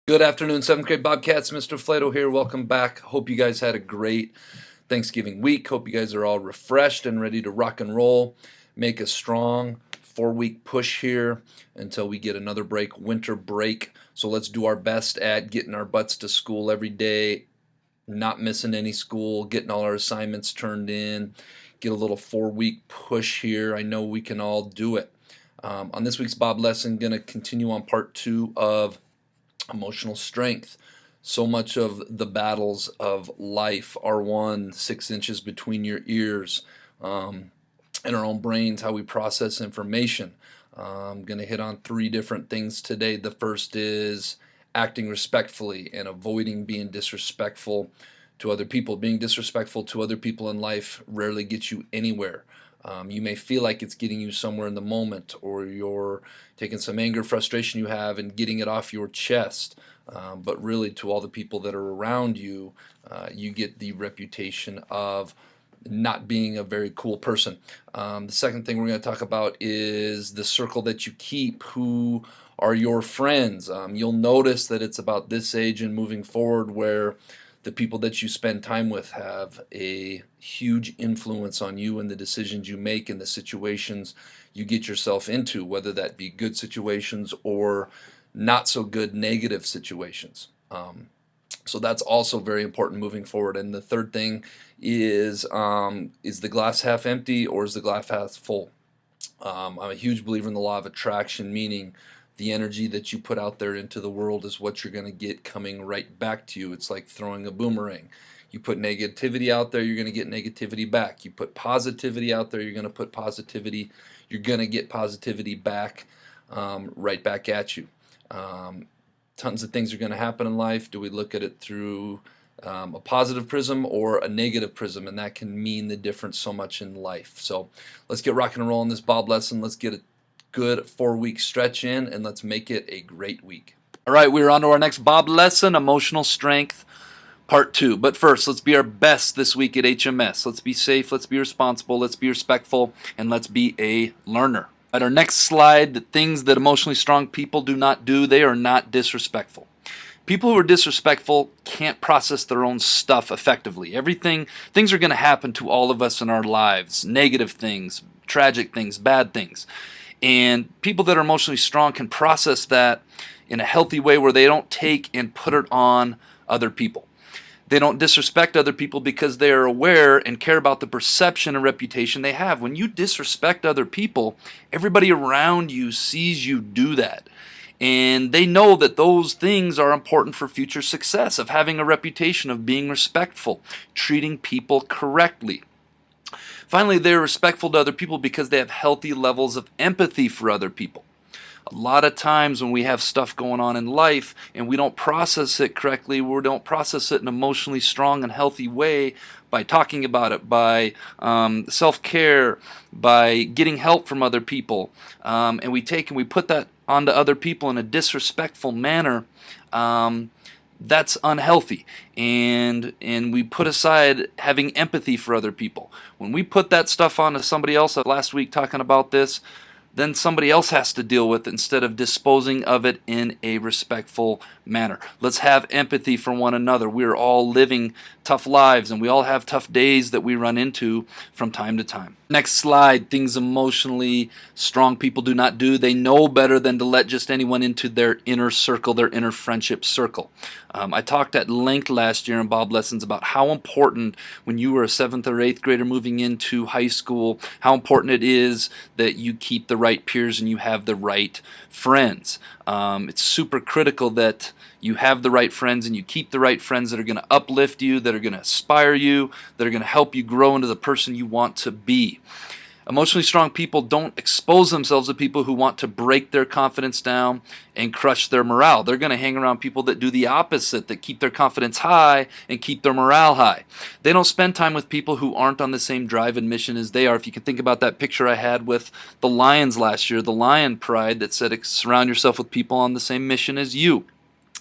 Good afternoon, 7th grade Bobcats. Mr. Flato here. Welcome back. Hope you guys had a great Thanksgiving week. Hope you guys are all refreshed and ready to rock and roll. Make a strong 4-week push here until we get another break, winter break. So let's do our best at getting our butts to school every day, not missing any school, getting all our assignments turned in, get a little 4-week push here. I know we can all do it. On this week's B.O.B Lesson, going to continue on part 2 of emotional strength. So much of the battles of life are won 6 inches between your ears, in our own brains, how we process information. I'm going to hit on 3 different things today. The first is acting respectfully and avoiding being disrespectful to other people. Being disrespectful to other people in life rarely gets you anywhere. You may feel like it's getting you somewhere in the moment, or you're taking some anger, frustration you have and getting it off your chest. But really, to all the people that are around you, you get the reputation of not being a very cool person. The second thing we're going to talk about is the circle that you keep. Who are your friends? You'll notice that it's about this age and moving forward where the people that you spend time with have a huge influence on you and the decisions you make and the situations you get yourself into, whether that be good situations or not so good negative situations. So that's also very important moving forward. And the third thing is the glass half empty or is the glass half full? I'm a huge believer in the law of attraction, meaning the energy that you put out there into the world is what you're going to get coming right back to you. It's like throwing a boomerang. You put negativity out there, you're going to get negativity back. You put positivity out there, you're going to put positivity. You're going to get positivity back, right back at you. Tons of things are going to happen in life. Do we look at it through a positive prism or a negative prism? And that can mean the difference so much in life. So let's get rocking and rolling this B.O.B lesson. Let's get a good 4-week stretch in, and let's make it a great week. All right, we're on to our next B.O.B lesson, emotional strength, part 2. But first, let's be our best this week at HMS. Let's be safe, let's be responsible, let's be respectful, and let's be a learner. At our next slide, the things that emotionally strong people do not do, they are not disrespectful. People who are disrespectful can't process their own stuff effectively. Things are going to happen to all of us in our lives, negative things, tragic things, bad things. And people that are emotionally strong can process that in a healthy way where they don't take and put it on other people. They don't disrespect other people because they are aware and care about the perception and reputation they have. When you disrespect other people, everybody around you sees you do that. And they know that those things are important for future success, of having a reputation, of being respectful, treating people correctly. Finally, they're respectful to other people because they have healthy levels of empathy for other people. A lot of times when we have stuff going on in life and we don't process it correctly, we don't process it in an emotionally strong and healthy way by talking about it, by self-care, by getting help from other people, and we take and we put that onto other people in a disrespectful manner, that's unhealthy. And we put aside having empathy for other people. When we put that stuff onto somebody else, last week talking about this, then somebody else has to deal with it instead of disposing of it in a respectful manner. Let's have empathy for one another. We're all living tough lives and we all have tough days that we run into from time to time. Next slide, things emotionally strong people do not do. They know better than to let just anyone into their inner circle, their inner friendship circle. I talked at length last year in B.O.B lessons about how important when you were a 7th or 8th grader moving into high school, how important it is that you keep the right peers and you have the right friends. It's super critical that you have the right friends and you keep the right friends that are going to uplift you, that are going to inspire you, that are going to help you grow into the person you want to be. Emotionally strong people don't expose themselves to people who want to break their confidence down and crush their morale. They're going to hang around people that do the opposite, that keep their confidence high and keep their morale high. They don't spend time with people who aren't on the same drive and mission as they are. If you can think about that picture I had with the Lions last year, the Lion Pride that said surround yourself with people on the same mission as you.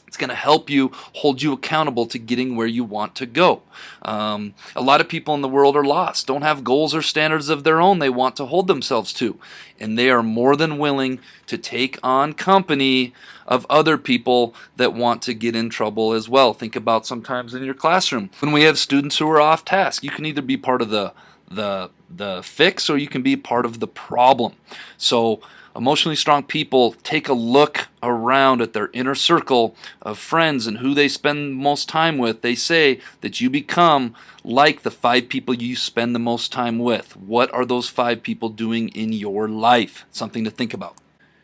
It's going to help you hold you accountable to getting where you want to go. A lot of people in the world are lost, don't have goals or standards of their own they want to hold themselves to. And they are more than willing to take on company of other people that want to get in trouble as well. Think about sometimes in your classroom when we have students who are off task. You can either be part of the fix, or you can be part of the problem. So emotionally strong people take a look around at their inner circle of friends and who they spend most time with. They say that you become like the 5 people you spend the most time with. What are those 5 people doing in your life? Something to think about.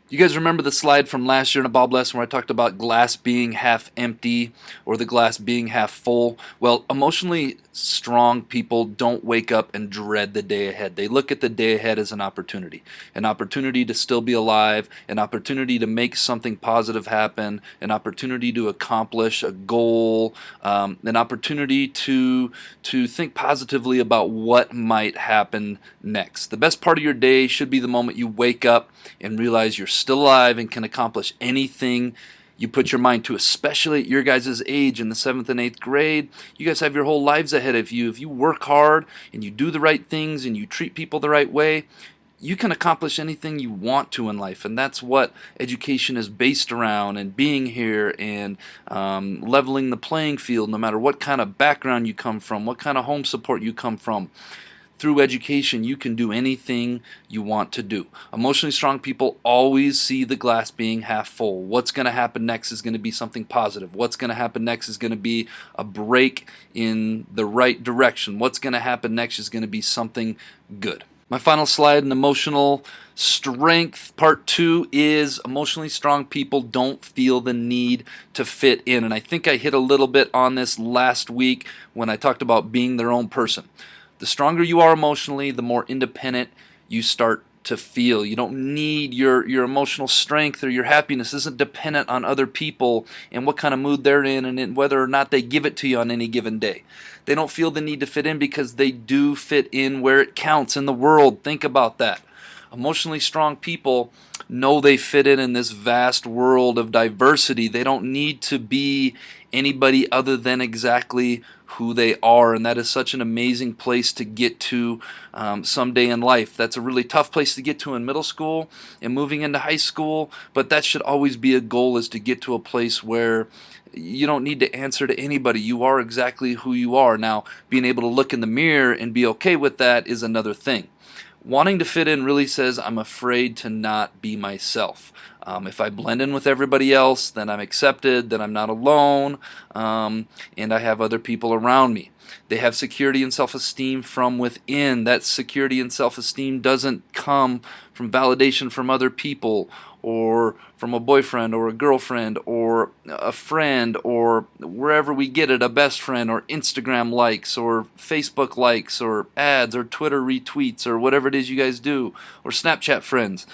You guys remember the slide from last year in a B.O.B lesson where I talked about glass being half empty or the glass being half full? Well, emotionally strong people don't wake up and dread the day ahead. They look at the day ahead as an opportunity to still be alive, an opportunity to make something positive happen, an opportunity to accomplish a goal, an opportunity to think positively about what might happen next. The best part of your day should be the moment you wake up and realize you're still alive and can accomplish anything you put your mind to, especially at your guys' age in the 7th and 8th grade. You guys have your whole lives ahead of you. If you work hard and you do the right things and you treat people the right way, you can accomplish anything you want to in life. And that's what education is based around, and being here and leveling the playing field no matter what kind of background you come from, what kind of home support you come from. Through education, you can do anything you want to do. Emotionally strong people always see the glass being half full. What's going to happen next is going to be something positive. What's going to happen next is going to be a break in the right direction. What's going to happen next is going to be something good. My final slide in emotional strength, part 2, is emotionally strong people don't feel the need to fit in. And I think I hit a little bit on this last week when I talked about being their own person. The stronger you are emotionally, the more independent you start to feel. You don't need your emotional strength, or your happiness isn't dependent on other people and what kind of mood they're in and whether or not they give it to you on any given day. They don't feel the need to fit in because they do fit in where it counts in the world. Think about that. Emotionally strong people know they fit in this vast world of diversity. They don't need to be anybody other than exactly who they are, and that is such an amazing place to get to someday in life. That's a really tough place to get to in middle school and moving into high school, but that should always be a goal, is to get to a place where you don't need to answer to anybody. You are exactly who you are. Now, being able to look in the mirror and be okay with that is another thing. Wanting to fit in really says I'm afraid to not be myself. If I blend in with everybody else, then I'm accepted, then I'm not alone, and I have other people around me. They have security and self-esteem from within. That security and self-esteem doesn't come from validation from other people, or from a boyfriend or a girlfriend or a friend, or wherever we get it, a best friend, or Instagram likes, or Facebook likes, or ads, or Twitter retweets, or whatever it is you guys do, or Snapchat friends.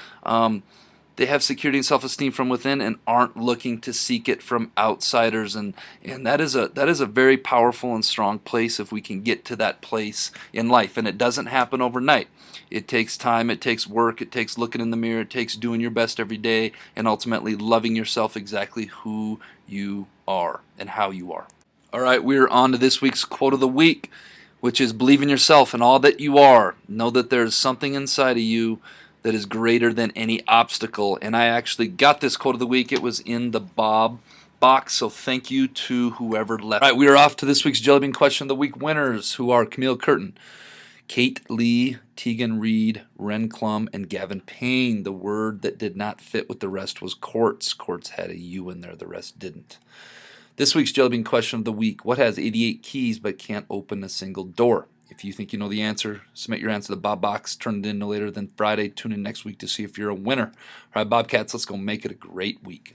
They have security and self-esteem from within and aren't looking to seek it from outsiders, and that is a very powerful and strong place if we can get to that place in life. And it doesn't happen overnight. It takes time, it takes work, it takes looking in the mirror, it takes doing your best every day, and ultimately loving yourself exactly who you are and how you are. All right, we're on to this week's quote of the week, which is, believe in yourself and all that you are. Know that there's something inside of you that is greater than any obstacle. And I actually got this quote of the week. It was in the B.O.B box, so thank you to whoever left. All right, we are off to this week's Jellybean question of the week winners, who are Camille Curtin, Kate Lee, Tegan Reed, Ren Klum, and Gavin Payne. The word that did not fit with the rest was quartz. Quartz had a U in there, the rest didn't. This week's Jellybean question of the week: what has 88 keys but can't open a single door? If you think you know the answer, submit your answer to the B.O.B box. Turn it in no later than Friday. Tune in next week to see if you're a winner. All right, Bobcats, let's go make it a great week.